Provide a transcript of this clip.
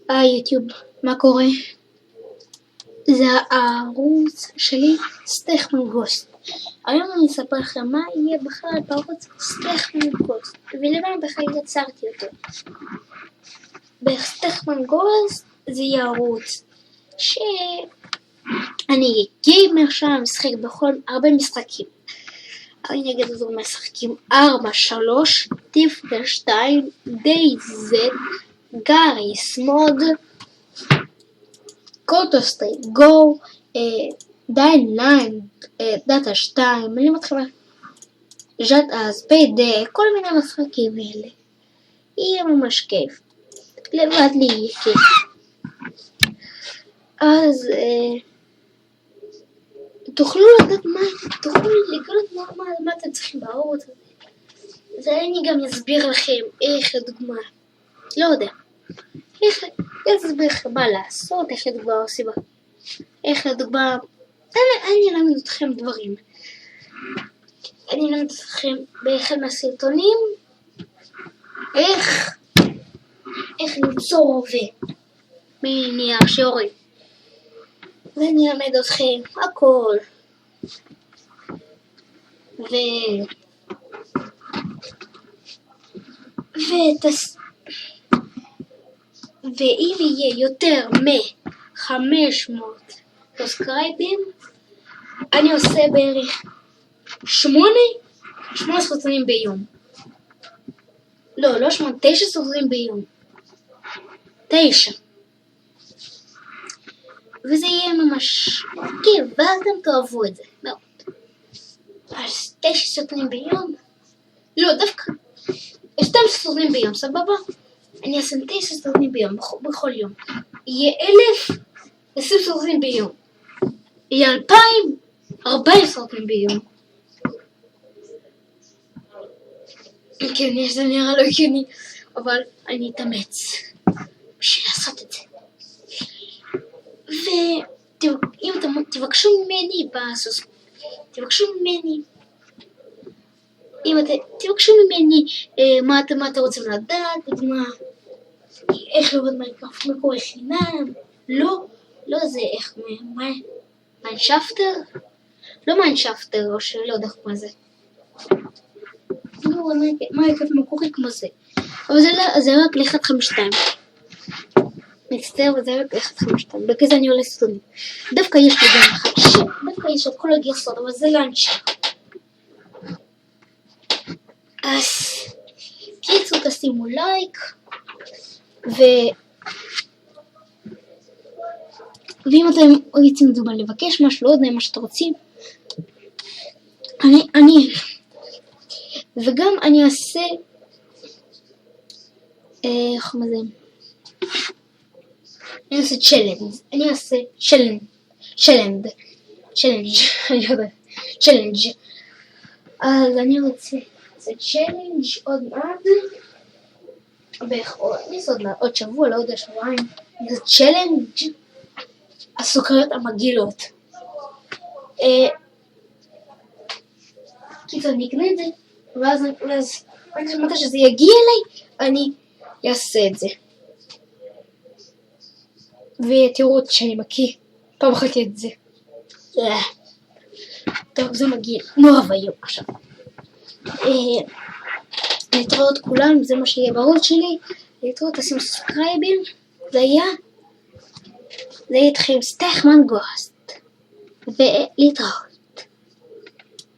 היוטיוב, מה קורה? זה הערוץ שלי, סטייכמן גוסט. היום אני אספר לכם מה יהיה בכלל בערוץ סטייכמן גוסט ולמה בכלל יצרתי אותו. בסטייכמן גוסט זה יהיה ערוץ שאני גיימר שם, משחק בכל הרבה משחקים. אני אגיד את זה משחקים 4-3, טיפקל 2, DayZ, גאריס מוד, קוטוסטרייט גו, דיין ליין, דאטה 2, אני מתחילה ז'אט אז, פיידה, כל מיני משחקים האלה. יהיה ממש כיף, לבד לי יהיה כיף. אז תוכלו לדעת מה, תוכלו לגלות מה אתם צריכים בערוץ הזה. ואני גם אסביר לכם איך לדוגמה, לא יודע, איך אסביר לכם מה לעשות, איך לדוגמה עושים, איך לדוגמה, אני אלמד אתכם דברים. אני אלמד אתכם באחד מהסרטונים, איך ליצור הווה מנייר שיורים. ואני אלמד אתכם הכל. ואם יהיה יותר מ-500 סאבסקרייבים, אני עושה בערך 8 סרטונים ביום. לא 8, 9 סרטונים ביום. 9. וזה יהיה ממש כיף, ואז אתם תאהבו את זה מאוד. אז 9 סרטונים ביום? לא, דווקא 12 סרטונים ביום, סבבה? אני אעשה 9 סרטונים ביום, בכל יום. יהיה 1020 סרטונים ביום. יהיה 2040 סרטונים ביום. כן, זה נראה לא הגיוני, אבל אני אתאמץ בשביל לעשות את זה. ואם אתם תבקשו ממני תבקשו ממני מה אתם רוצים לדעת, איך לעבוד מיינקראפט מקורי חינם, לא זה איך מיינשפטר, לא מיינשפטר או שלא יודע מה זה, מיינקראפט מקורי כמו זה, אבל זה רק ל-1.5.2. מצטער, וזה רק 1.5.2, בכזה אני עולה סרטונים. דווקא יש לי גם אחד, דווקא יש את כל הגרסות, אבל זה לא אנשי. אז קיצור, תשימו לייק, ואם אתם רוצים לדוגמה לבקש משהו, לא יודע מה שאתם רוצים, וגם אני אעשה, איך מה זה? אני אעשה צ'לנג'. אז אני רוצה לעשות צ'לנג' עוד מעט, עוד שבוע, לא יודע, שבועיים. זה צ'לנג' הסוכריות המגעילות. קיצור, אני אקנה את זה, ואז מתי שזה יגיע אליי, אני אעשה את זה. ותראו שאני מקיא, פעם אחת את זה. טוב, זה מגיע נורא ויום עכשיו. להתראות כולם, זה מה שיהיה בערוץ שלי. להתראות, תשימו סאבסקרייבים. זה יהיה איתכם סטייכמן גוסט. ולהתראות.